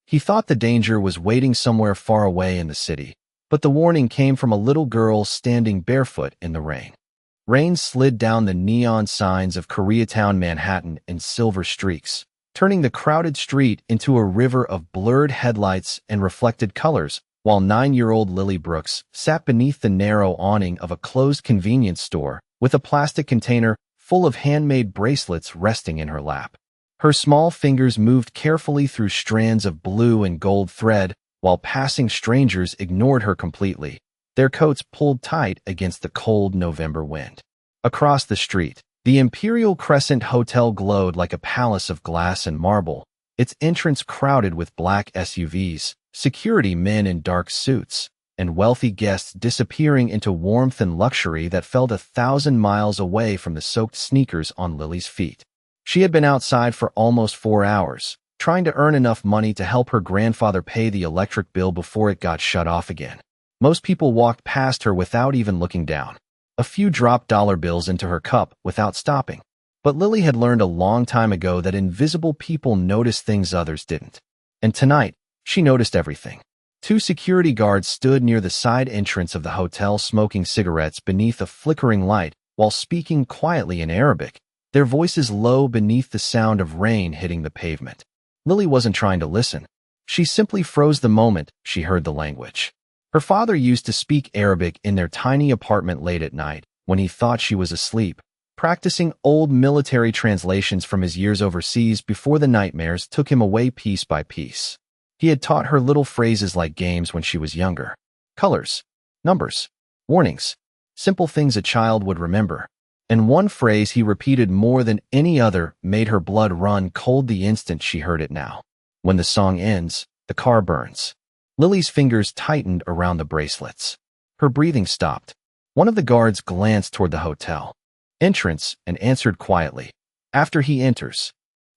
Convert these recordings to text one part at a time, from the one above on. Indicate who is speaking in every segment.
Speaker 1: He thought the danger was waiting somewhere far away in the city, but the warning came from a little girl standing barefoot in the rain. Rain slid down the neon signs of Koreatown, Manhattan in silver streaks, turning the crowded street into a river of blurred headlights and reflected colors, while 9-year-old Lily Brooks sat beneath the narrow awning of a closed convenience store with a plastic container full of handmade bracelets resting in her lap. Her small fingers moved carefully through strands of blue and gold thread, while passing strangers ignored her completely, their coats pulled tight against the cold November wind. Across the street, the Imperial Crescent Hotel glowed like a palace of glass and marble, its entrance crowded with black SUVs, security men in dark suits, and wealthy guests disappearing into warmth and luxury that felt 1,000 miles away from the soaked sneakers on Lily's feet. She had been outside for almost 4 hours, trying to earn enough money to help her grandfather pay the electric bill before it got shut off again. Most people walked past her without even looking down. A few dropped dollar bills into her cup without stopping. But Lily had learned a long time ago that invisible people notice things others didn't. And tonight, she noticed everything. 2 security guards stood near the side entrance of the hotel smoking cigarettes beneath a flickering light while speaking quietly in Arabic, their voices low beneath the sound of rain hitting the pavement. Lily wasn't trying to listen. She simply froze the moment she heard the language. Her father used to speak Arabic in their tiny apartment late at night when he thought she was asleep, practicing old military translations from his years overseas before the nightmares took him away piece by piece. He had taught her little phrases like games when she was younger. Colors, numbers, warnings, simple things a child would remember. And one phrase he repeated more than any other made her blood run cold the instant she heard it now. When the song ends, the car burns. Lily's fingers tightened around the bracelets. Her breathing stopped. One of the guards glanced toward the hotel entrance and answered quietly, "After he enters."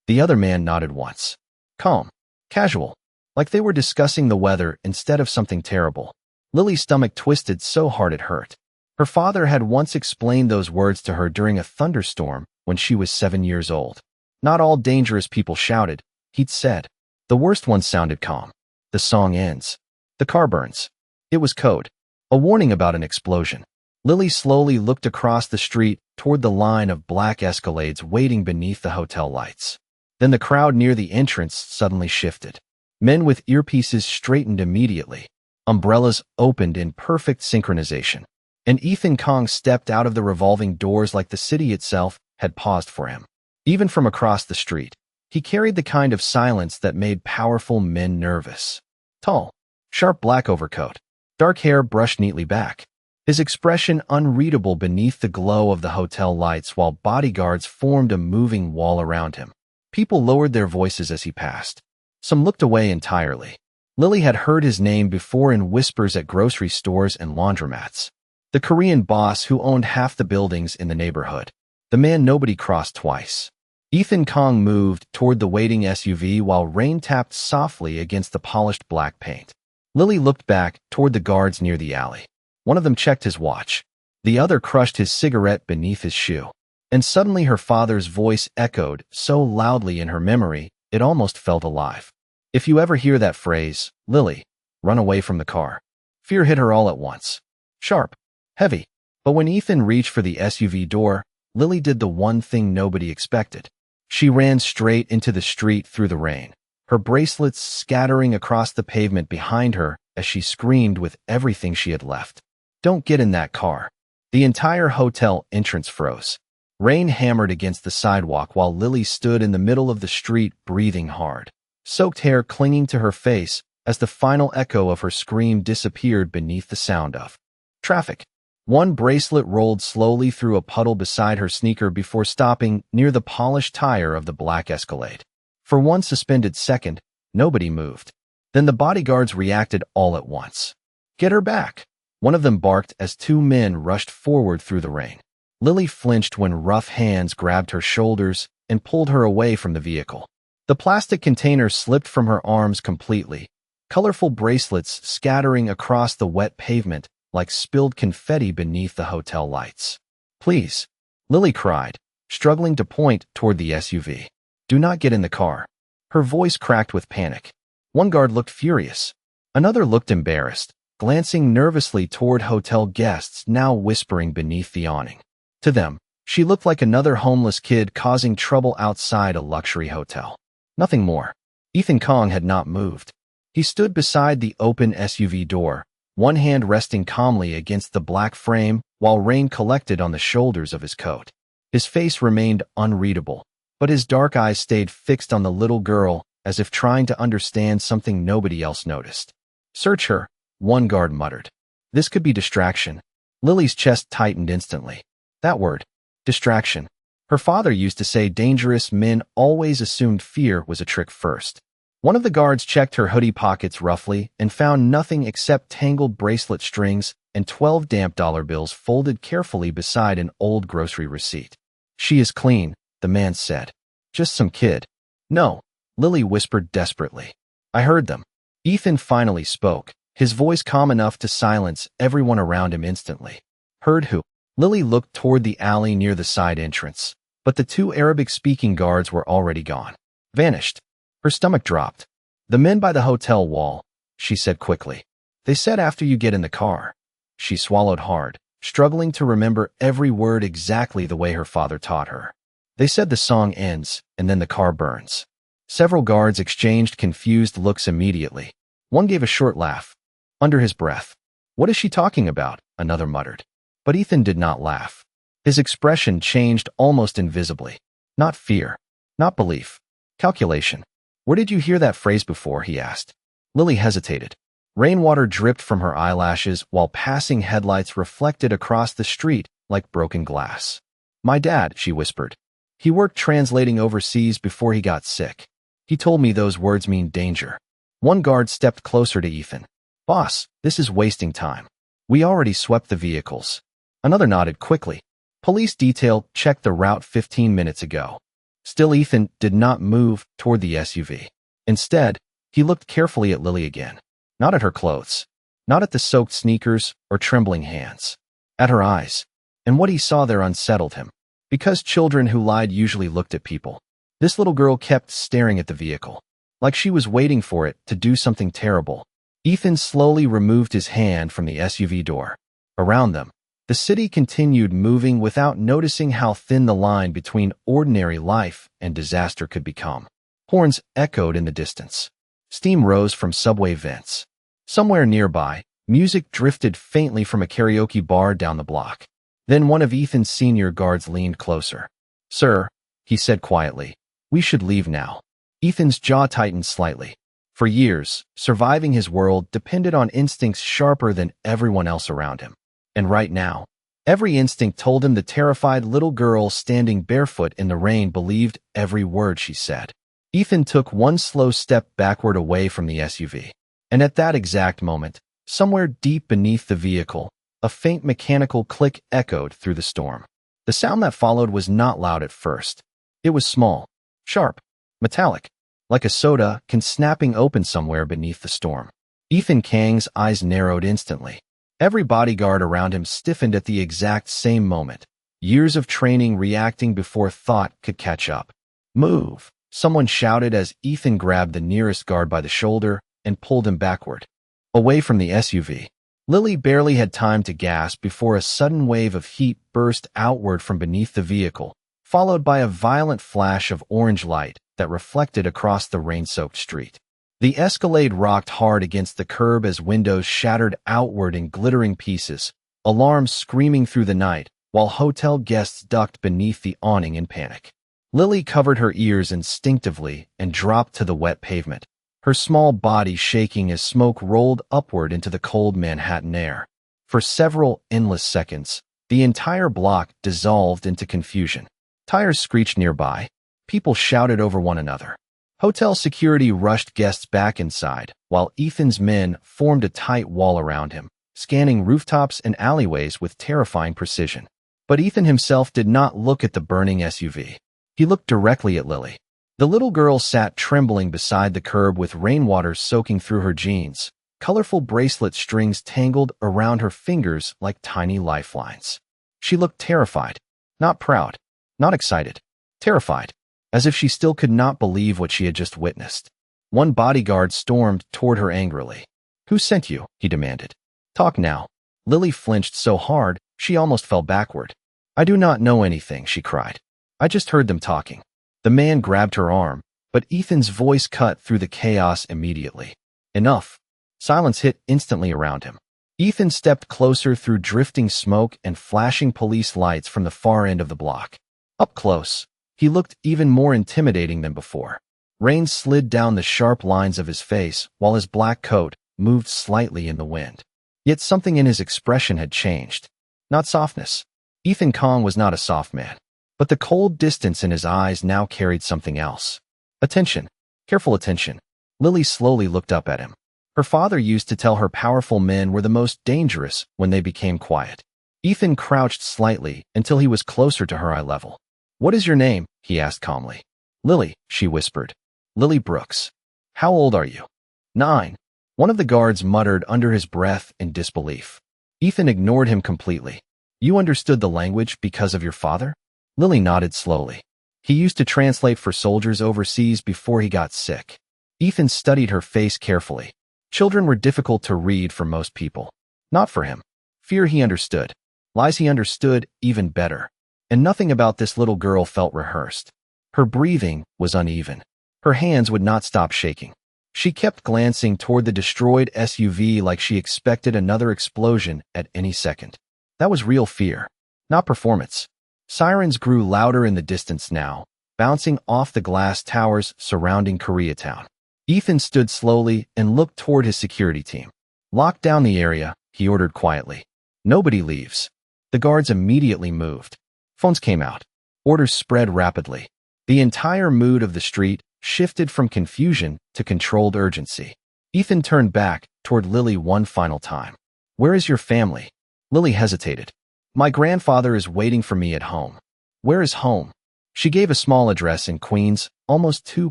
Speaker 1: The other man nodded once. Calm, casual, like they were discussing the weather instead of something terrible. Lily's stomach twisted so hard it hurt. Her father had once explained those words to her during a thunderstorm when she was 7 years old. Not all dangerous people shouted, he'd said. The worst ones sounded calm. The song ends. The car burns. It was code, a warning about an explosion. Lily slowly looked across the street toward the line of black Escalades waiting beneath the hotel lights. Then the crowd near the entrance suddenly shifted. Men with earpieces straightened immediately. Umbrellas opened in perfect synchronization. And Ethan Kong stepped out of the revolving doors like the city itself had paused for him. Even from across the street, he carried the kind of silence that made powerful men nervous. Tall, sharp black overcoat, dark hair brushed neatly back, his expression unreadable beneath the glow of the hotel lights while bodyguards formed a moving wall around him. People lowered their voices as he passed. Some looked away entirely. Lily had heard his name before in whispers at grocery stores and laundromats. The Korean boss who owned half the buildings in the neighborhood. The man nobody crossed twice. Ethan Kong moved toward the waiting SUV while rain tapped softly against the polished black paint. Lily looked back toward the guards near the alley. One of them checked his watch. The other crushed his cigarette beneath his shoe. And suddenly her father's voice echoed so loudly in her memory, it almost felt alive. If you ever hear that phrase, Lily, run away from the car. Fear hit her all at once. Sharp, heavy. But when Ethan reached for the SUV door, Lily did the one thing nobody expected. She ran straight into the street through the rain, her bracelets scattering across the pavement behind her as she screamed with everything she had left. Don't get in that car. The entire hotel entrance froze. Rain hammered against the sidewalk while Lily stood in the middle of the street breathing hard, soaked hair clinging to her face as the final echo of her scream disappeared beneath the sound of traffic. One bracelet rolled slowly through a puddle beside her sneaker before stopping near the polished tire of the black Escalade. For one suspended second, nobody moved. Then the bodyguards reacted all at once. Get her back! One of them barked as 2 men rushed forward through the rain. Lily flinched when rough hands grabbed her shoulders and pulled her away from the vehicle. The plastic container slipped from her arms completely, colorful bracelets scattering across the wet pavement like spilled confetti beneath the hotel lights. Please, Lily cried, struggling to point toward the SUV. Do not get in the car. Her voice cracked with panic. One guard looked furious. Another looked embarrassed, glancing nervously toward hotel guests now whispering beneath the awning. To them, she looked like another homeless kid causing trouble outside a luxury hotel. Nothing more. Ethan Kong had not moved. He stood beside the open SUV door, one hand resting calmly against the black frame while rain collected on the shoulders of his coat. His face remained unreadable, but his dark eyes stayed fixed on the little girl as if trying to understand something nobody else noticed. "Search her," one guard muttered. "This could be distraction." Lily's chest tightened instantly. That word, distraction. Her father used to say dangerous men always assumed fear was a trick first. One of the guards checked her hoodie pockets roughly and found nothing except tangled bracelet strings and 12 damp dollar bills folded carefully beside an old grocery receipt. "She is clean," the man said. "Just some kid." "No," Lily whispered desperately. "I heard them." Ethan finally spoke, his voice calm enough to silence everyone around him instantly. "Heard who?" Lily looked toward the alley near the side entrance, but the two Arabic-speaking guards were already gone. Vanished. Her stomach dropped. "The men by the hotel wall," she said quickly. "They said after you get in the car." She swallowed hard, struggling to remember every word exactly the way her father taught her. "They said the song ends, and then the car burns." Several guards exchanged confused looks immediately. One gave a short laugh. Under his breath. "What is she talking about?" another muttered. But Ethan did not laugh. His expression changed almost invisibly. Not fear. Not belief. Calculation. "Where did you hear that phrase before?" he asked. Lily hesitated. Rainwater dripped from her eyelashes while passing headlights reflected across the street like broken glass. "My dad," she whispered. "He worked translating overseas before he got sick. He told me those words mean danger." One guard stepped closer to Ethan. "Boss, this is wasting time. We already swept the vehicles." Another nodded quickly. "Police detail checked the route 15 minutes ago." Still, Ethan did not move toward the SUV. Instead, he looked carefully at Lily again. Not at her clothes. Not at the soaked sneakers or trembling hands. At her eyes. And what he saw there unsettled him. Because children who lied usually looked at people. This little girl kept staring at the vehicle, like she was waiting for it to do something terrible. Ethan slowly removed his hand from the SUV door. Around them, the city continued moving without noticing how thin the line between ordinary life and disaster could become. Horns echoed in the distance. Steam rose from subway vents. Somewhere nearby, music drifted faintly from a karaoke bar down the block. Then one of Ethan's senior guards leaned closer. "Sir," he said quietly, "we should leave now." Ethan's jaw tightened slightly. For years, surviving his world depended on instincts sharper than everyone else around him. And right now, every instinct told him the terrified little girl standing barefoot in the rain believed every word she said. Ethan took one slow step backward away from the SUV. And at that exact moment, somewhere deep beneath the vehicle, a faint mechanical click echoed through the storm. The sound that followed was not loud at first. It was small, sharp, metallic, like a soda can snapping open somewhere beneath the storm. Ethan Kang's eyes narrowed instantly. Every bodyguard around him stiffened at the exact same moment, years of training reacting before thought could catch up. "Move," someone shouted as Ethan grabbed the nearest guard by the shoulder and pulled him backward, away from the SUV. Lily barely had time to gasp before a sudden wave of heat burst outward from beneath the vehicle, followed by a violent flash of orange light that reflected across the rain-soaked street. The Escalade rocked hard against the curb as windows shattered outward in glittering pieces, alarms screaming through the night, while hotel guests ducked beneath the awning in panic. Lily covered her ears instinctively and dropped to the wet pavement, her small body shaking as smoke rolled upward into the cold Manhattan air. For several endless seconds, the entire block dissolved into confusion. Tires screeched nearby. People shouted over one another. Hotel security rushed guests back inside, while Ethan's men formed a tight wall around him, scanning rooftops and alleyways with terrifying precision. But Ethan himself did not look at the burning SUV. He looked directly at Lily. The little girl sat trembling beside the curb with rainwater soaking through her jeans, colorful bracelet strings tangled around her fingers like tiny lifelines. She looked terrified, not proud, not excited, terrified, as if she still could not believe what she had just witnessed. One bodyguard stormed toward her angrily. "Who sent you?" he demanded. "Talk now." Lily flinched so hard, she almost fell backward. "I do not know anything," she cried. "I just heard them talking." The man grabbed her arm, but Ethan's voice cut through the chaos immediately. "Enough." Silence hit instantly around him. Ethan stepped closer through drifting smoke and flashing police lights from the far end of the block. Up close, he looked even more intimidating than before. Rain slid down the sharp lines of his face while his black coat moved slightly in the wind. Yet something in his expression had changed. Not softness. Ethan Kong was not a soft man. But the cold distance in his eyes now carried something else. Attention. Careful attention. Lily slowly looked up at him. Her father used to tell her powerful men were the most dangerous when they became quiet. Ethan crouched slightly until he was closer to her eye level. "What is your name?" he asked calmly. "Lily," she whispered. "Lily Brooks." "How old are you?" 9. One of the guards muttered under his breath in disbelief. Ethan ignored him completely. "You understood the language because of your father?" Lily nodded slowly. "He used to translate for soldiers overseas before he got sick." Ethan studied her face carefully. Children were difficult to read for most people. Not for him. Fear he understood. Lies he understood even better. And nothing about this little girl felt rehearsed. Her breathing was uneven. Her hands would not stop shaking. She kept glancing toward the destroyed SUV like she expected another explosion at any second. That was real fear, not performance. Sirens grew louder in the distance now, bouncing off the glass towers surrounding Koreatown. Ethan stood slowly and looked toward his security team. "Lock down the area," he ordered quietly. "Nobody leaves." The guards immediately moved. Phones came out. Orders spread rapidly. The entire mood of the street shifted from confusion to controlled urgency. Ethan turned back toward Lily one final time. "Where is your family?" Lily hesitated. "My grandfather is waiting for me at home." "Where is home?" She gave a small address in Queens, almost too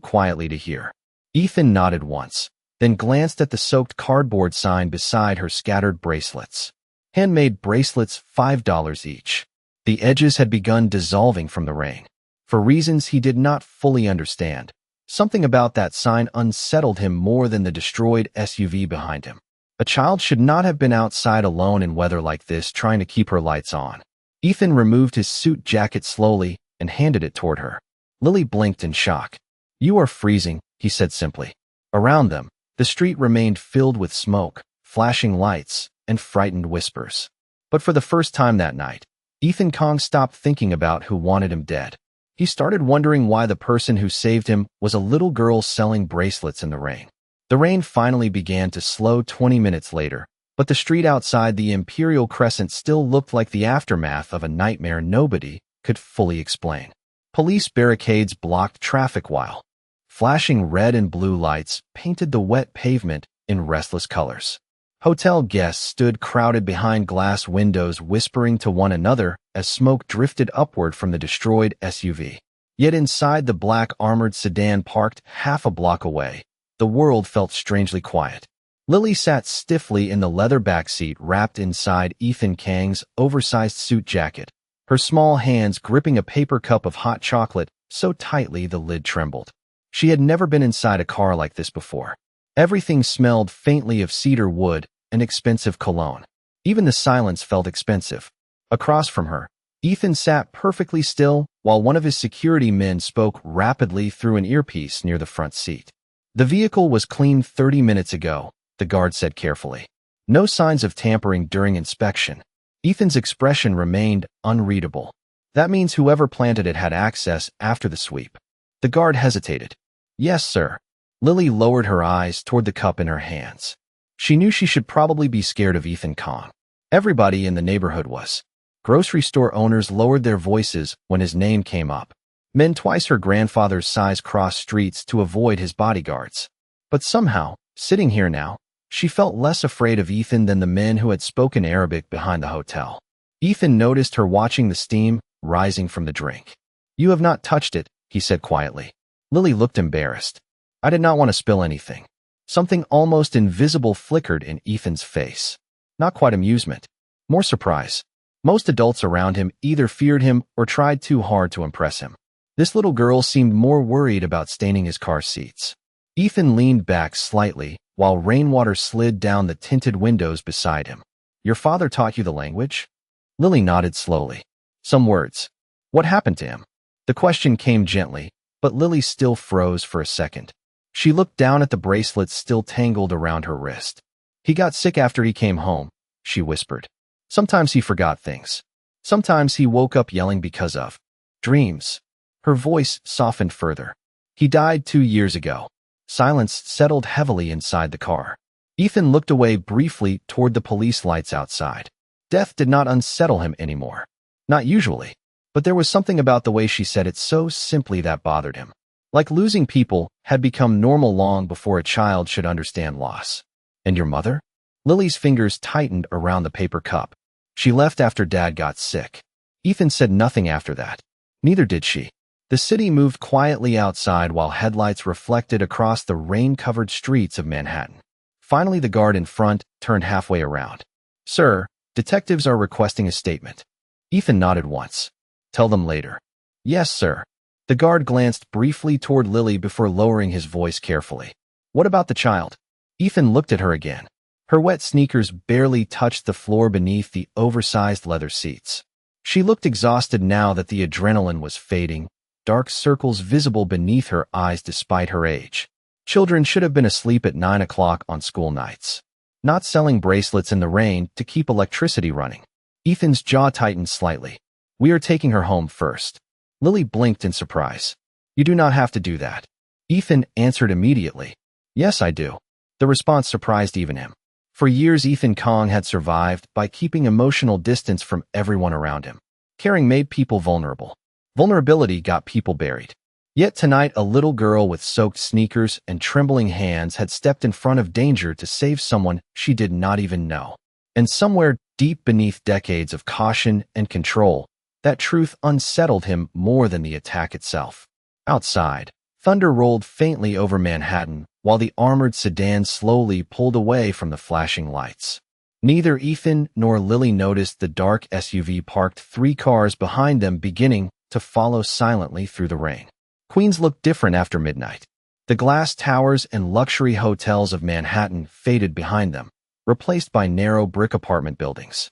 Speaker 1: quietly to hear. Ethan nodded once, then glanced at the soaked cardboard sign beside her scattered bracelets. Handmade bracelets, $5 each. The edges had begun dissolving from the rain. For reasons he did not fully understand, something about that sign unsettled him more than the destroyed SUV behind him. A child should not have been outside alone in weather like this trying to keep her lights on. Ethan removed his suit jacket slowly and handed it toward her. Lily blinked in shock. "You are freezing," he said simply. Around them, the street remained filled with smoke, flashing lights, and frightened whispers. But for the first time that night, Ethan Kong stopped thinking about who wanted him dead. He started wondering why the person who saved him was a little girl selling bracelets in the rain. The rain finally began to slow 20 minutes later, but the street outside the Imperial Crescent still looked like the aftermath of a nightmare nobody could fully explain. Police barricades blocked traffic while flashing red and blue lights painted the wet pavement in restless colors. Hotel guests stood crowded behind glass windows whispering to one another as smoke drifted upward from the destroyed SUV. Yet inside the black armored sedan parked half a block away, the world felt strangely quiet. Lily sat stiffly in the leather backseat wrapped inside Ethan Kang's oversized suit jacket, her small hands gripping a paper cup of hot chocolate so tightly the lid trembled. She had never been inside a car like this before. Everything smelled faintly of cedar wood and expensive cologne. Even the silence felt expensive. Across from her, Ethan sat perfectly still while one of his security men spoke rapidly through an earpiece near the front seat. "The vehicle was cleaned 30 minutes ago," the guard said carefully. "No signs of tampering during inspection." Ethan's expression remained unreadable. "That means whoever planted it had access after the sweep." The guard hesitated. "Yes, sir." Lily lowered her eyes toward the cup in her hands. She knew she should probably be scared of Ethan Kong. Everybody in the neighborhood was. Grocery store owners lowered their voices when his name came up. Men twice her grandfather's size crossed streets to avoid his bodyguards. But somehow, sitting here now, she felt less afraid of Ethan than the men who had spoken Arabic behind the hotel. Ethan noticed her watching the steam rising from the drink. "You have not touched it," he said quietly. Lily looked embarrassed. "I did not want to spill anything." Something almost invisible flickered in Ethan's face. Not quite amusement, more surprise. Most adults around him either feared him or tried too hard to impress him. This little girl seemed more worried about staining his car seats. Ethan leaned back slightly, while rainwater slid down the tinted windows beside him. Your father taught you the language? Lily nodded slowly. Some words. What happened to him? The question came gently, but Lily still froze for a second. She looked down at the bracelets still tangled around her wrist. He got sick after he came home, she whispered. Sometimes he forgot things. Sometimes he woke up yelling because of dreams. Her voice softened further. He died 2 years ago. Silence settled heavily inside the car. Ethan looked away briefly toward the police lights outside. Death did not unsettle him anymore. Not usually. But there was something about the way she said it so simply that bothered him. Like losing people had become normal long before a child should understand loss. And your mother? Lily's fingers tightened around the paper cup. She left after Dad got sick. Ethan said nothing after that. Neither did she. The city moved quietly outside while headlights reflected across the rain-covered streets of Manhattan. Finally, the guard in front turned halfway around. Sir, detectives are requesting a statement. Ethan nodded once. Tell them later. Yes, sir. The guard glanced briefly toward Lily before lowering his voice carefully. What about the child? Ethan looked at her again. Her wet sneakers barely touched the floor beneath the oversized leather seats. She looked exhausted now that the adrenaline was fading, dark circles visible beneath her eyes despite her age. Children should have been asleep at 9 o'clock on school nights. Not selling bracelets in the rain to keep electricity running. Ethan's jaw tightened slightly. We are taking her home first. Lily blinked in surprise. You do not have to do that. Ethan answered immediately. Yes, I do. The response surprised even him. For years, Ethan Kong had survived by keeping emotional distance from everyone around him. Caring made people vulnerable. Vulnerability got people buried. Yet tonight, a little girl with soaked sneakers and trembling hands had stepped in front of danger to save someone she did not even know. And somewhere deep beneath decades of caution and control, that truth unsettled him more than the attack itself. Outside, thunder rolled faintly over Manhattan while the armored sedan slowly pulled away from the flashing lights. Neither Ethan nor Lily noticed the dark SUV parked 3 cars behind them beginning to follow silently through the rain. Queens looked different after midnight. The glass towers and luxury hotels of Manhattan faded behind them, replaced by narrow brick apartment buildings.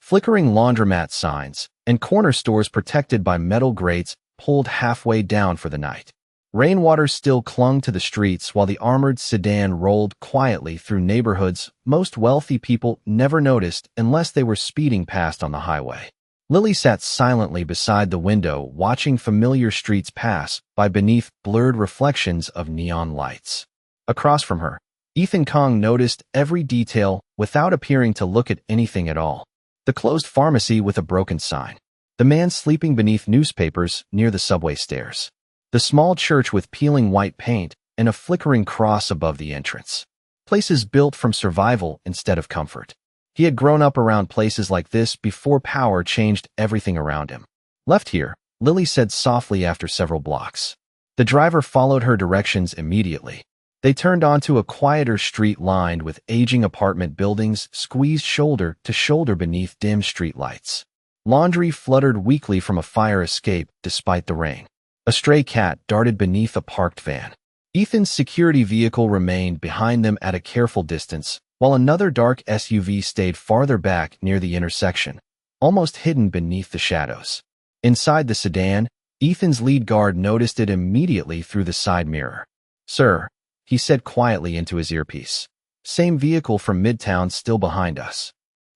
Speaker 1: Flickering laundromat signs and corner stores protected by metal grates pulled halfway down for the night. Rainwater still clung to the streets while the armored sedan rolled quietly through neighborhoods most wealthy people never noticed unless they were speeding past on the highway. Lily sat silently beside the window watching familiar streets pass by beneath blurred reflections of neon lights. Across from her, Ethan Kong noticed every detail without appearing to look at anything at all. The closed pharmacy with a broken sign. The man sleeping beneath newspapers near the subway stairs. The small church with peeling white paint and a flickering cross above the entrance. Places built from survival instead of comfort. He had grown up around places like this before power changed everything around him. Left here, Lily said softly after several blocks. The driver followed her directions immediately. They turned onto a quieter street lined with aging apartment buildings squeezed shoulder to shoulder beneath dim street lights. Laundry fluttered weakly from a fire escape despite the rain. A stray cat darted beneath a parked van. Ethan's security vehicle remained behind them at a careful distance, while another dark SUV stayed farther back near the intersection, almost hidden beneath the shadows. Inside the sedan, Ethan's lead guard noticed it immediately through the side mirror. Sir, he said quietly into his earpiece. Same vehicle from Midtown still behind us.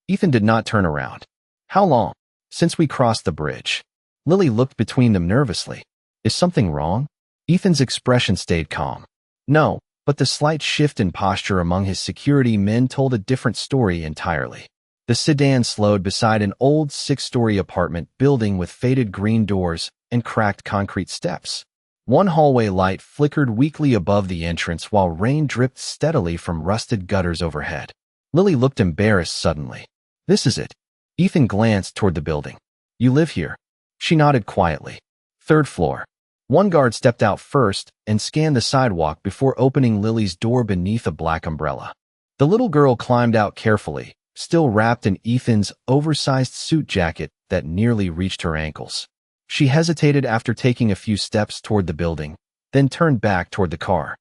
Speaker 1: Ethan did not turn around. How long? Since we crossed the bridge. Lily looked between them nervously. Is something wrong? Ethan's expression stayed calm. No, but the slight shift in posture among his security men told a different story entirely. The sedan slowed beside an old 6-story apartment building with faded green doors and cracked concrete steps. One hallway light flickered weakly above the entrance while rain dripped steadily from rusted gutters overhead. Lily looked embarrassed suddenly. This is it. Ethan glanced toward the building. You live here? She nodded quietly. 3rd floor. One guard stepped out first and scanned the sidewalk before opening Lily's door beneath a black umbrella. The little girl climbed out carefully, still wrapped in Ethan's oversized suit jacket that nearly reached her ankles. She hesitated after taking a few steps toward the building, then turned back toward the car.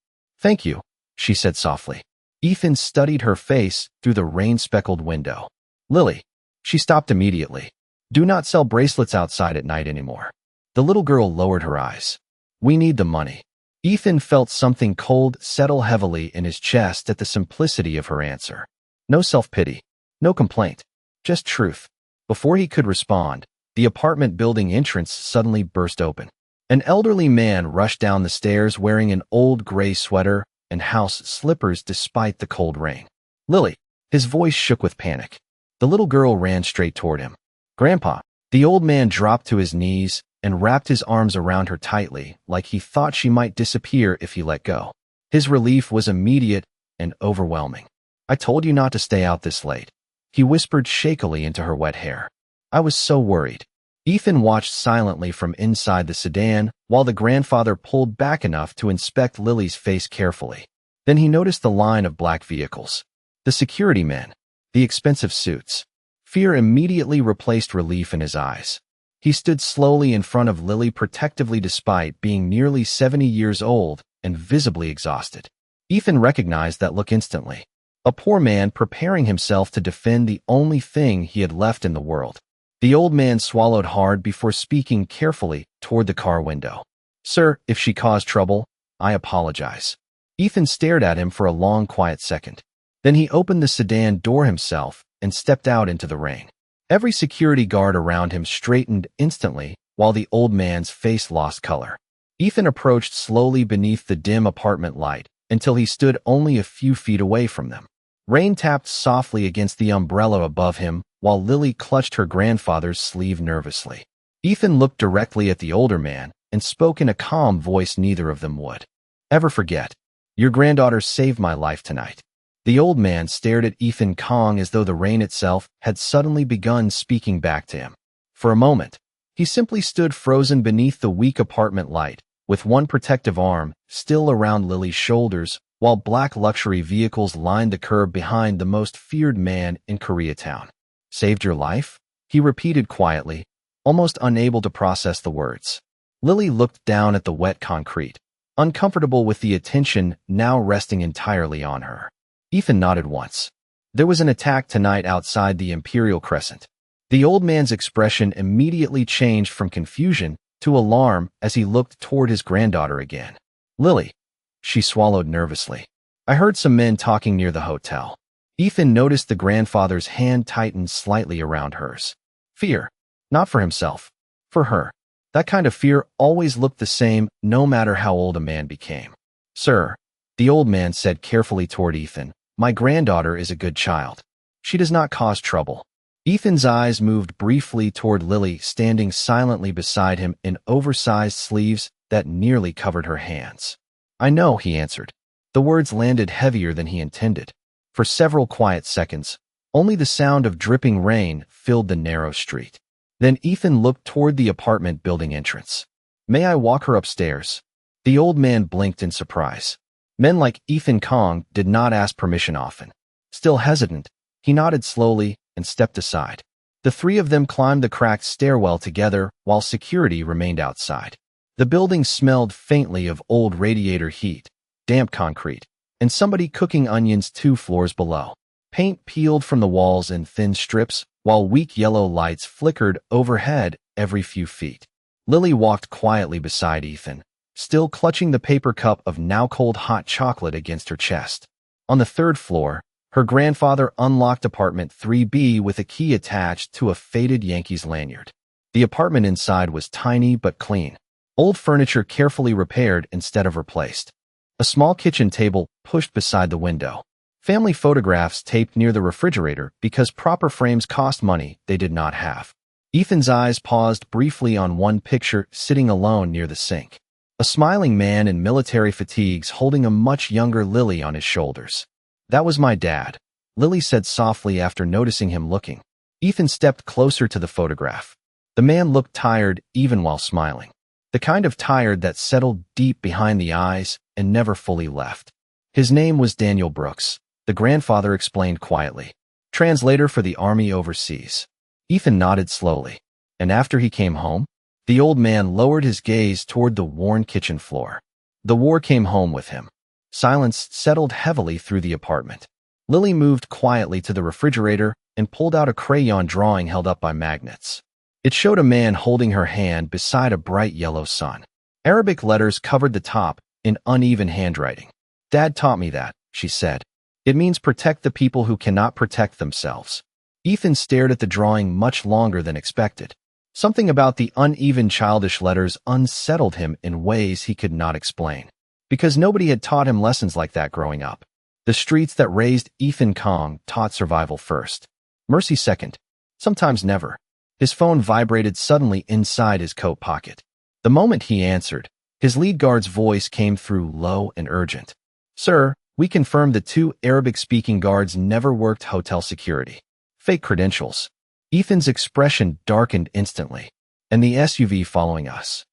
Speaker 1: Thank you, she said softly. Ethan studied her face through the rain-speckled window. Lily. She stopped immediately. Do not sell bracelets outside at night anymore. The little girl lowered her eyes. We need the money. Ethan felt something cold settle heavily in his chest at the simplicity of her answer. No self-pity. No complaint. Just truth. Before he could respond, the apartment building entrance suddenly burst open. An elderly man rushed down the stairs wearing an old gray sweater and house slippers despite the cold rain. Lily. His voice shook with panic. The little girl ran straight toward him. Grandpa. The old man dropped to his knees and wrapped his arms around her tightly, like he thought she might disappear if he let go. His relief was immediate and overwhelming. I told you not to stay out this late, he whispered shakily into her wet hair. I was so worried. Ethan watched silently from inside the sedan while the grandfather pulled back enough to inspect Lily's face carefully. Then he noticed the line of black vehicles. The security men. The expensive suits. Fear immediately replaced relief in his eyes. He stood slowly in front of Lily protectively despite being nearly 70 years old and visibly exhausted. Ethan recognized that look instantly. A poor man preparing himself to defend the only thing he had left in the world. The old man swallowed hard before speaking carefully toward the car window. Sir, if she caused trouble, I apologize. Ethan stared at him for a long, quiet second. Then he opened the sedan door himself and stepped out into the rain. Every security guard around him straightened instantly while the old man's face lost color. Ethan approached slowly beneath the dim apartment light until he stood only a few feet away from them. Rain tapped softly against the umbrella above him while Lily clutched her grandfather's sleeve nervously. Ethan looked directly at the older man and spoke in a calm voice neither of them would ever forget. Your granddaughter saved my life tonight. The old man stared at Ethan Kong as though the rain itself had suddenly begun speaking back to him. For a moment, he simply stood frozen beneath the weak apartment light, with one protective arm still around Lily's shoulders, while black luxury vehicles lined the curb behind the most feared man in Koreatown. Saved your life? He repeated quietly, almost unable to process the words. Lily looked down at the wet concrete, uncomfortable with the attention now resting entirely on her. Ethan nodded once. There was an attack tonight outside the Imperial Crescent. The old man's expression immediately changed from confusion to alarm as he looked toward his granddaughter again. Lily. She swallowed nervously. I heard some men talking near the hotel. Ethan noticed the grandfather's hand tighten slightly around hers. Fear. Not for himself. For her. That kind of fear always looked the same no matter how old a man became. Sir. The old man said carefully toward Ethan. My granddaughter is a good child. She does not cause trouble. Ethan's eyes moved briefly toward Lily standing silently beside him in oversized sleeves that nearly covered her hands. I know, he answered. The words landed heavier than he intended. For several quiet seconds, only the sound of dripping rain filled the narrow street. Then Ethan looked toward the apartment building entrance. May I walk her upstairs? The old man blinked in surprise. Men like Ethan Kong did not ask permission often. Still hesitant, he nodded slowly and stepped aside. The three of them climbed the cracked stairwell together while security remained outside. The building smelled faintly of old radiator heat, damp concrete, and somebody cooking onions 2 floors below. Paint peeled from the walls in thin strips, while weak yellow lights flickered overhead every few feet. Lily walked quietly beside Ethan, still clutching the paper cup of now-cold hot chocolate against her chest. On the 3rd floor, her grandfather unlocked apartment 3B with a key attached to a faded Yankees lanyard. The apartment inside was tiny but clean. Old furniture carefully repaired instead of replaced. A small kitchen table pushed beside the window. Family photographs taped near the refrigerator because proper frames cost money they did not have. Ethan's eyes paused briefly on one picture sitting alone near the sink. A smiling man in military fatigues holding a much younger Lily on his shoulders. That was my dad, Lily said softly after noticing him looking. Ethan stepped closer to the photograph. The man looked tired even while smiling. The kind of tired that settled deep behind the eyes and never fully left. His name was Daniel Brooks, the grandfather explained quietly. Translator for the Army overseas. Ethan nodded slowly. And after he came home? The old man lowered his gaze toward the worn kitchen floor. The war came home with him. Silence settled heavily through the apartment. Lily moved quietly to the refrigerator and pulled out a crayon drawing held up by magnets. It showed a man holding her hand beside a bright yellow sun. Arabic letters covered the top in uneven handwriting. "Dad taught me that," she said. "It means protect the people who cannot protect themselves." Ethan stared at the drawing much longer than expected. Something about the uneven childish letters unsettled him in ways he could not explain. Because nobody had taught him lessons like that growing up. The streets that raised Ethan Kong taught survival first. Mercy second. Sometimes never. His phone vibrated suddenly inside his coat pocket. The moment he answered, his lead guard's voice came through low and urgent. "Sir, we confirmed the 2 Arabic-speaking guards never worked hotel security. Fake credentials." Ethan's expression darkened instantly. "And the SUV following us?"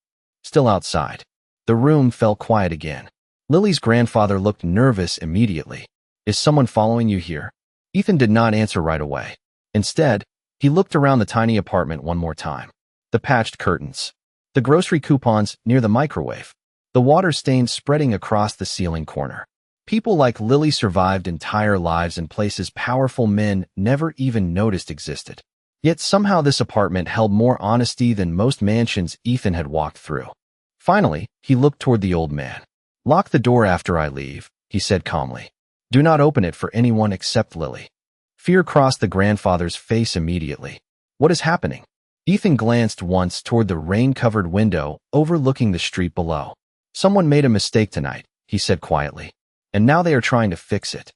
Speaker 1: "Still outside." The room fell quiet again. Lily's grandfather looked nervous immediately. "Is someone following you here?" Ethan did not answer right away. Instead, he looked around the tiny apartment one more time. The patched curtains. The grocery coupons near the microwave. The water stains spreading across the ceiling corner. People like Lily survived entire lives in places powerful men never even noticed existed. Yet somehow this apartment held more honesty than most mansions Ethan had walked through. Finally, he looked toward the old man. "Lock the door after I leave," he said calmly. "Do not open it for anyone except Lily." Fear crossed the grandfather's face immediately. "What is happening?" Ethan glanced once toward the rain-covered window overlooking the street below. "Someone made a mistake tonight," he said quietly, "and now they are trying to fix it."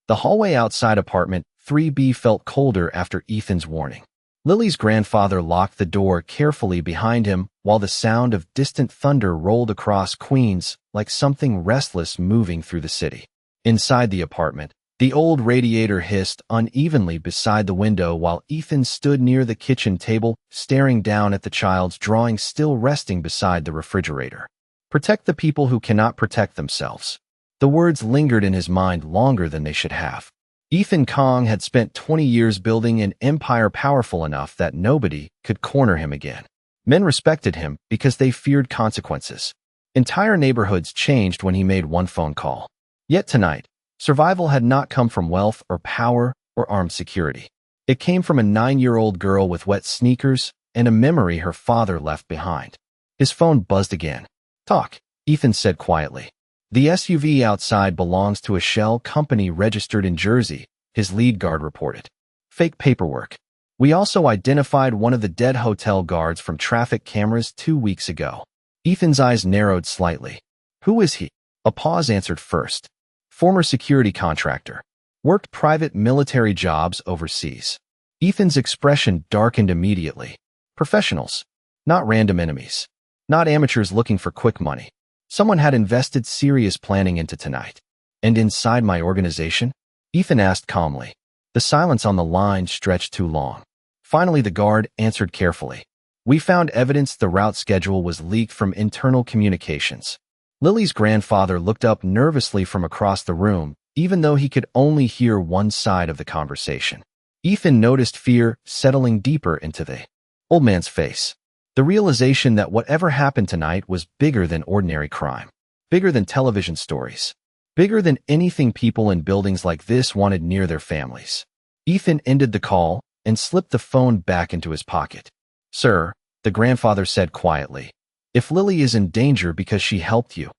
Speaker 1: The hallway outside apartment 3B felt colder after Ethan's warning. Lily's grandfather locked the door carefully behind him while the sound of distant thunder rolled across Queens like something restless moving through the city. Inside the apartment, the old radiator hissed unevenly beside the window while Ethan stood near the kitchen table, staring down at the child's drawing still resting beside the refrigerator. "Protect the people who cannot protect themselves." The words lingered in his mind longer than they should have. Ethan Kong had spent 20 years building an empire powerful enough that nobody could corner him again. Men respected him because they feared consequences. Entire neighborhoods changed when he made one phone call. Yet tonight, survival had not come from wealth or power or armed security. It came from a 9-year-old girl with wet sneakers and a memory her father left behind. His phone buzzed again. "Talk," Ethan said quietly. "The SUV outside belongs to a shell company registered in Jersey," his lead guard reported. "Fake paperwork. We also identified one of the dead hotel guards from traffic cameras 2 weeks ago." Ethan's eyes narrowed slightly. "Who is he?" A pause answered first. "Former security contractor. Worked private military jobs overseas." Ethan's expression darkened immediately. "Professionals. Not random enemies. Not amateurs looking for quick money. Someone had invested serious planning into tonight." "And inside my organization?" Ethan asked calmly. The silence on the line stretched too long. Finally, the guard answered carefully. "We found evidence the route schedule was leaked from internal communications." Lily's grandfather looked up nervously from across the room, even though he could only hear one side of the conversation. Ethan noticed fear settling deeper into the old man's face. The realization that whatever happened tonight was bigger than ordinary crime. Bigger than television stories. Bigger than anything people in buildings like this wanted near their families. Ethan ended the call and slipped the phone back into his pocket. "Sir," the grandfather said quietly, "if Lily is in danger because she helped you."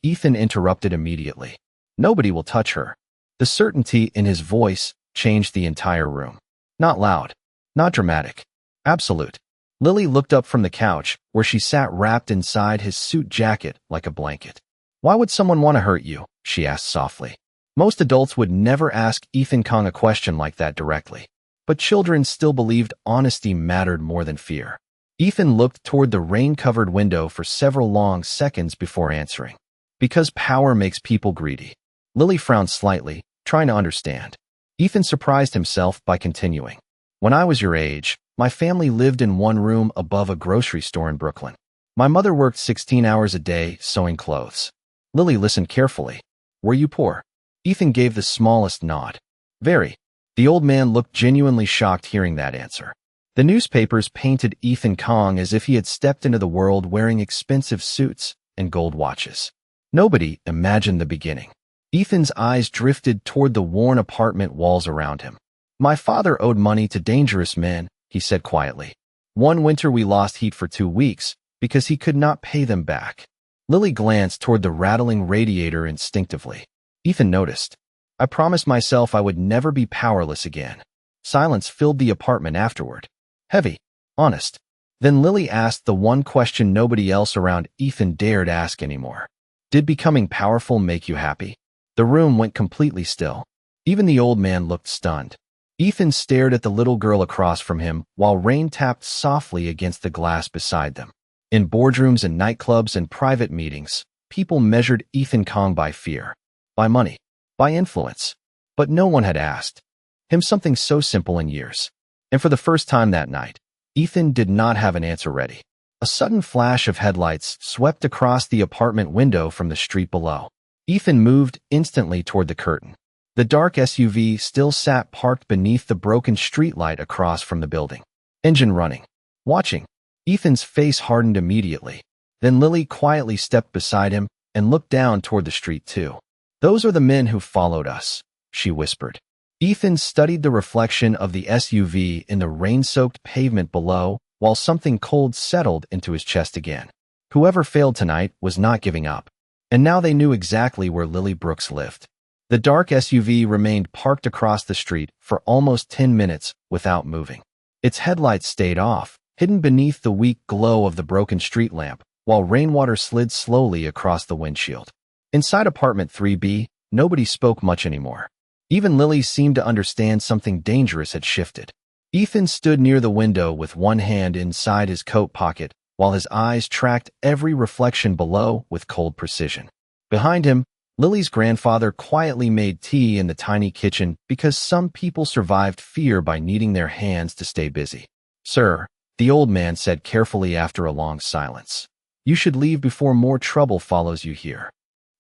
Speaker 1: Ethan interrupted immediately. "Nobody will touch her." The certainty in his voice changed the entire room. Not loud. Not dramatic. Absolute. Lily looked up from the couch, where she sat wrapped inside his suit jacket like a blanket. "Why would someone want to hurt you?" she asked softly. Most adults would never ask Ethan Kong a question like that directly. But children still believed honesty mattered more than fear. Ethan looked toward the rain-covered window for several long seconds before answering. "Because power makes people greedy." Lily frowned slightly, trying to understand. Ethan surprised himself by continuing. "When I was your age, my family lived in one room above a grocery store in Brooklyn. My mother worked 16 hours a day sewing clothes." Lily listened carefully. "Were you poor?" Ethan gave the smallest nod. "Very." The old man looked genuinely shocked hearing that answer. The newspapers painted Ethan Kong as if he had stepped into the world wearing expensive suits and gold watches. Nobody imagined the beginning. Ethan's eyes drifted toward the worn apartment walls around him. My father owed money to dangerous men, he said quietly. One winter we lost heat for 2 weeks because he could not pay them back. Lily glanced toward the rattling radiator instinctively. Ethan noticed. I promised myself I would never be powerless again. Silence filled the apartment afterward. Heavy. Honest. Then Lily asked the one question nobody else around Ethan dared ask anymore. Did becoming powerful make you happy? The room went completely still. Even the old man looked stunned. Ethan stared at the little girl across from him while rain tapped softly against the glass beside them. In boardrooms and nightclubs and private meetings, people measured Ethan Kong by fear, by money, by influence. But no one had asked him something so simple in years. And for the first time that night, Ethan did not have an answer ready. A sudden flash of headlights swept across the apartment window from the street below. Ethan moved instantly toward the curtain. The dark SUV still sat parked beneath the broken streetlight across from the building. Engine running. Watching. Ethan's face hardened immediately. Then Lily quietly stepped beside him and looked down toward the street too. Those are the men who followed us, she whispered. Ethan studied the reflection of the SUV in the rain-soaked pavement below while something cold settled into his chest again. Whoever failed tonight was not giving up. And now they knew exactly where Lily Brooks lived. The dark SUV remained parked across the street for almost 10 minutes without moving. Its headlights stayed off, hidden beneath the weak glow of the broken street lamp, while rainwater slid slowly across the windshield. Inside apartment 3B, nobody spoke much anymore. Even Lily seemed to understand something dangerous had shifted. Ethan stood near the window with one hand inside his coat pocket, while his eyes tracked every reflection below with cold precision. Behind him, Lily's grandfather quietly made tea in the tiny kitchen because some people survived fear by needing their hands to stay busy. Sir, the old man said carefully after a long silence, you should leave before more trouble follows you here.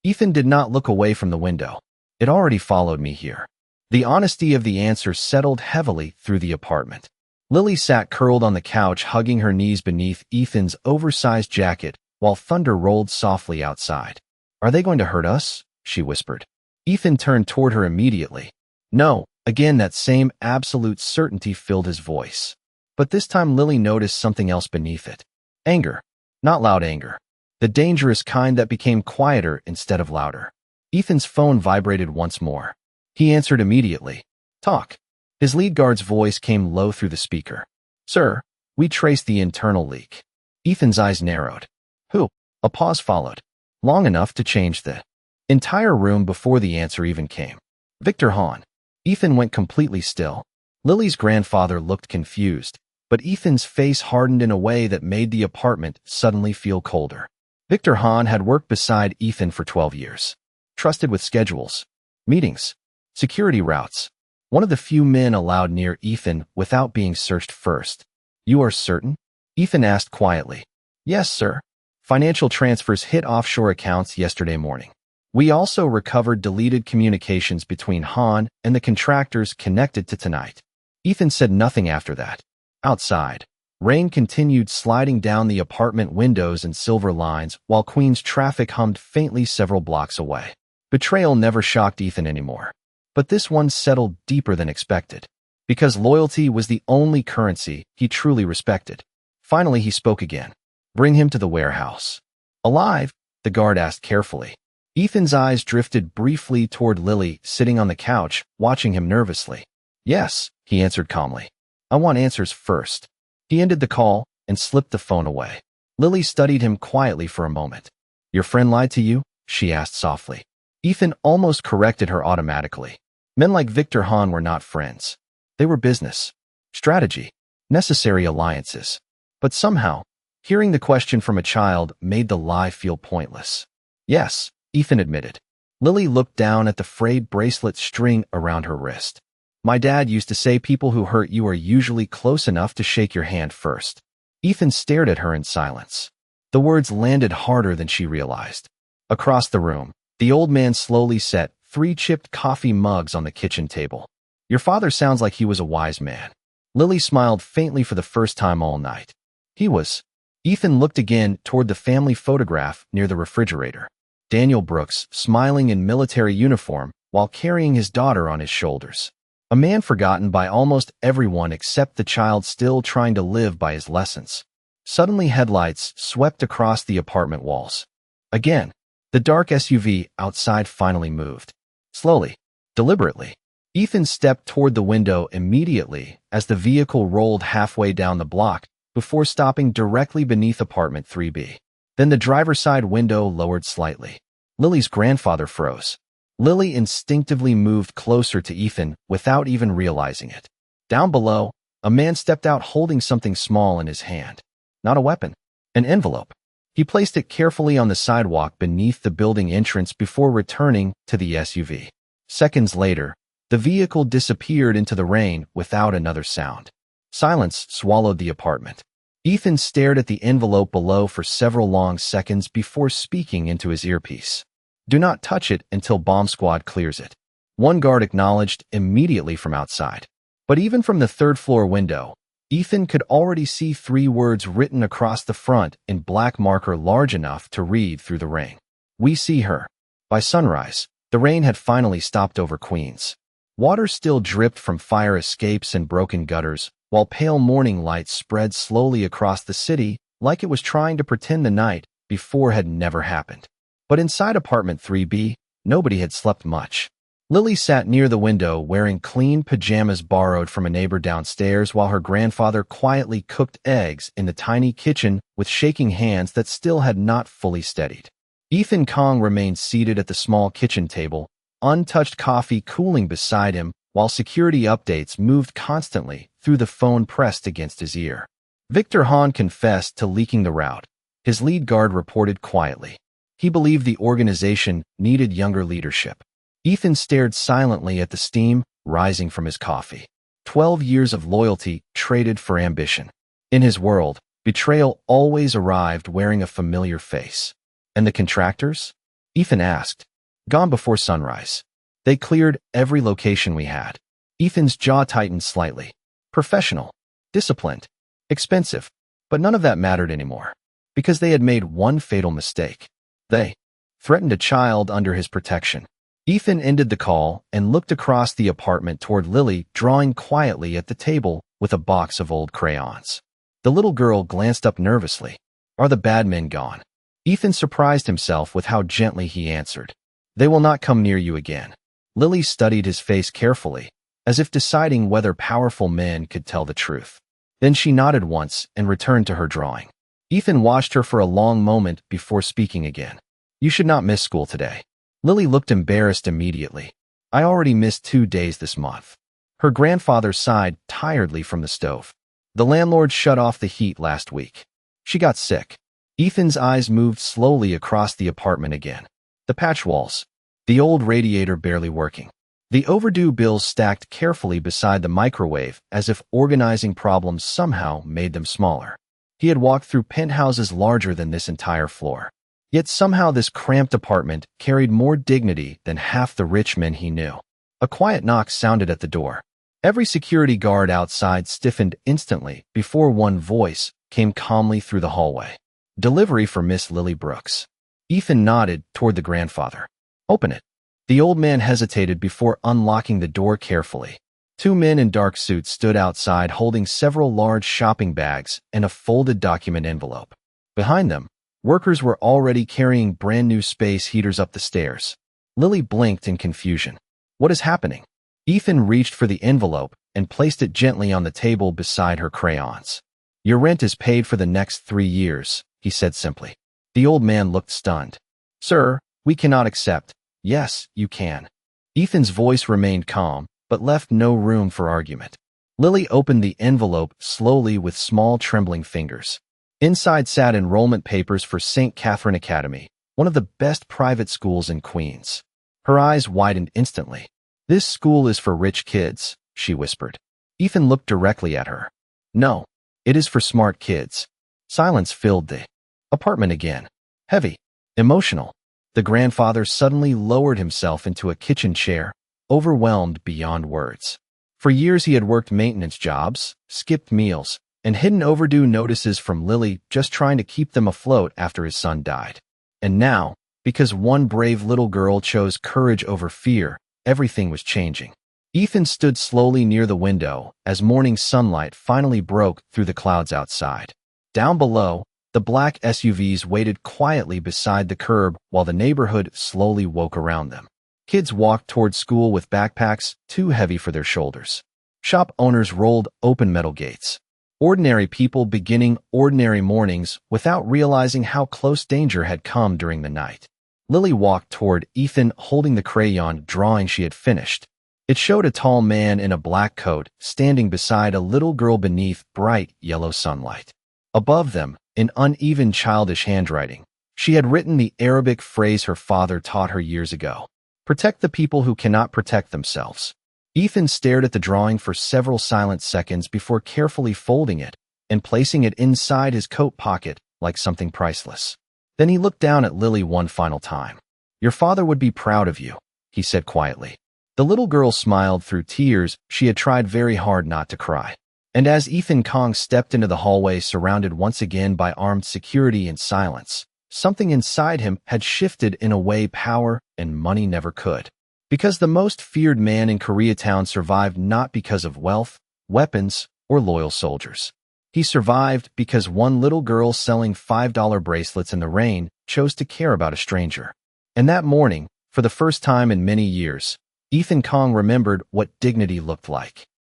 Speaker 1: Ethan did not look away from the window. It already followed me here. The honesty of the answer settled heavily through the apartment. Lily sat curled on the couch, hugging her knees beneath Ethan's oversized jacket while thunder rolled softly outside. Are they going to hurt us? She whispered. Ethan turned toward her immediately. No, again that same absolute certainty filled his voice. But this time Lily noticed something else beneath it. Anger. Not loud anger. The dangerous kind that became quieter instead of louder. Ethan's phone vibrated once more. He answered immediately. Talk. His lead guard's voice came low through the speaker. Sir, we traced the internal leak. Ethan's eyes narrowed. Who? A pause followed. Long enough to change the entire room before the answer even came. Victor Hahn. Ethan went completely still. Lily's grandfather looked confused, but Ethan's face hardened in a way that made the apartment suddenly feel colder. Victor Hahn had worked beside Ethan for 12 years. Trusted with schedules, meetings, security routes. One of the few men allowed near Ethan without being searched first. You are certain? Ethan asked quietly. Yes, sir. Financial transfers hit offshore accounts yesterday morning. We also recovered deleted communications between Hahn and the contractors connected to tonight. Ethan said nothing after that. Outside, rain continued sliding down the apartment windows in silver lines while Queens traffic hummed faintly several blocks away. Betrayal never shocked Ethan anymore. But this one settled deeper than expected. Because loyalty was the only currency he truly respected. Finally he spoke again. Bring him to the warehouse. Alive? The guard asked carefully. Ethan's eyes drifted briefly toward Lily sitting on the couch, watching him nervously. Yes, he answered calmly. I want answers first. He ended the call and slipped the phone away. Lily studied him quietly for a moment. Your friend lied to you? She asked softly. Ethan almost corrected her automatically. Men like Victor Hahn were not friends. They were business, strategy, necessary alliances. But somehow, hearing the question from a child made the lie feel pointless. Yes, Ethan admitted. Lily looked down at the frayed bracelet string around her wrist. My dad used to say people who hurt you are usually close enough to shake your hand first. Ethan stared at her in silence. The words landed harder than she realized. Across the room, the old man slowly set 3 chipped coffee mugs on the kitchen table. Your father sounds like he was a wise man. Lily smiled faintly for the first time all night. He was. Ethan looked again toward the family photograph near the refrigerator. Daniel Brooks, smiling in military uniform while carrying his daughter on his shoulders. A man forgotten by almost everyone except the child still trying to live by his lessons. Suddenly, headlights swept across the apartment walls. Again, the dark SUV outside finally moved. Slowly, deliberately. Ethan stepped toward the window immediately as the vehicle rolled halfway down the block before stopping directly beneath apartment 3B. Then the driver's side window lowered slightly. Lily's grandfather froze. Lily instinctively moved closer to Ethan without even realizing it. Down below, a man stepped out holding something small in his hand. Not a weapon, an envelope. He placed it carefully on the sidewalk beneath the building entrance before returning to the SUV. Seconds later, the vehicle disappeared into the rain without another sound. Silence swallowed the apartment. Ethan stared at the envelope below for several long seconds before speaking into his earpiece. Do not touch it until bomb squad clears it. One guard acknowledged immediately from outside. But even from the third-floor window, Ethan could already see 3 words written across the front in black marker large enough to read through the rain. We see her. By sunrise, the rain had finally stopped over Queens. Water still dripped from fire escapes and broken gutters, while pale morning light spread slowly across the city like it was trying to pretend the night before had never happened. But inside apartment 3B, nobody had slept much. Lily sat near the window wearing clean pajamas borrowed from a neighbor downstairs while her grandfather quietly cooked eggs in the tiny kitchen with shaking hands that still had not fully steadied. Ethan Kong remained seated at the small kitchen table, untouched coffee cooling beside him while security updates moved constantly through the phone pressed against his ear. Victor Hahn confessed to leaking the route. His lead guard reported quietly. He believed the organization needed younger leadership. Ethan stared silently at the steam rising from his coffee. 12 years of loyalty traded for ambition. In his world, betrayal always arrived wearing a familiar face. And the contractors? Ethan asked. Gone before sunrise. They cleared every location we had. Ethan's jaw tightened slightly. Professional. Disciplined. Expensive. But none of that mattered anymore. Because they had made one fatal mistake. They threatened a child under his protection. Ethan ended the call and looked across the apartment toward Lily drawing quietly at the table with a box of old crayons. The little girl glanced up nervously. Are the bad men gone? Ethan surprised himself with how gently he answered. They will not come near you again. Lily studied his face carefully, as if deciding whether powerful men could tell the truth. Then she nodded once and returned to her drawing. Ethan watched her for a long moment before speaking again. You should not miss school today. Lily looked embarrassed immediately. I already missed 2 days this month. Her grandfather sighed tiredly from the stove. The landlord shut off the heat last week. She got sick. Ethan's eyes moved slowly across the apartment again. The patch walls. The old radiator barely working. The overdue bills stacked carefully beside the microwave as if organizing problems somehow made them smaller. He had walked through penthouses larger than this entire floor. Yet somehow this cramped apartment carried more dignity than half the rich men he knew. A quiet knock sounded at the door. Every security guard outside stiffened instantly before one voice came calmly through the hallway. Delivery for Miss Lily Brooks. Ethan nodded toward the grandfather. Open it. The old man hesitated before unlocking the door carefully. 2 men in dark suits stood outside holding several large shopping bags and a folded document envelope. Behind them, workers were already carrying brand new space heaters up the stairs. Lily blinked in confusion. What is happening? Ethan reached for the envelope and placed it gently on the table beside her crayons. Your rent is paid for the next 3 years, he said simply. The old man looked stunned. Sir, we cannot accept. Yes, you can. Ethan's voice remained calm, but left no room for argument. Lily opened the envelope slowly with small trembling fingers. Inside sat enrollment papers for St. Catherine Academy, one of the best private schools in Queens. Her eyes widened instantly. This school is for rich kids, she whispered. Ethan looked directly at her. No, it is for smart kids. Silence filled the apartment again. Heavy. Emotional. The grandfather suddenly lowered himself into a kitchen chair, overwhelmed beyond words. For years he had worked maintenance jobs, skipped meals, and hidden overdue notices from Lily just trying to keep them afloat after his son died. And now, Because one brave little girl chose courage over fear, everything was changing. Ethan stood slowly near the window as morning sunlight finally broke through the clouds outside. Down below, the black SUVs waited quietly beside the curb while the neighborhood slowly woke around them. Kids walked toward school with backpacks too heavy for their shoulders. Shop owners rolled open metal gates. Ordinary people beginning ordinary mornings without realizing how close danger had come during the night. Lily walked toward Ethan holding the crayon drawing she had finished. It showed a tall man in a black coat standing beside a little girl beneath bright yellow sunlight. Above them, in uneven childish handwriting, she had written the Arabic phrase her father taught her years ago. Protect the people who cannot protect themselves. Ethan stared at the drawing for several silent seconds before carefully folding it and placing it inside his coat pocket like something priceless. Then he looked down at Lily one final time. Your father would be proud of you, he said quietly. The little girl smiled through tears. She had tried very hard not to cry. And as Ethan Kong stepped into the hallway surrounded once again by armed security and silence, something inside him had shifted in a way power and money never could. Because the most feared man in Koreatown survived not because of wealth, weapons, or loyal soldiers. He survived because one little girl selling $5 bracelets in the rain chose to care about a stranger. And that morning, for the first time in many years, Ethan Kong remembered what dignity looked like.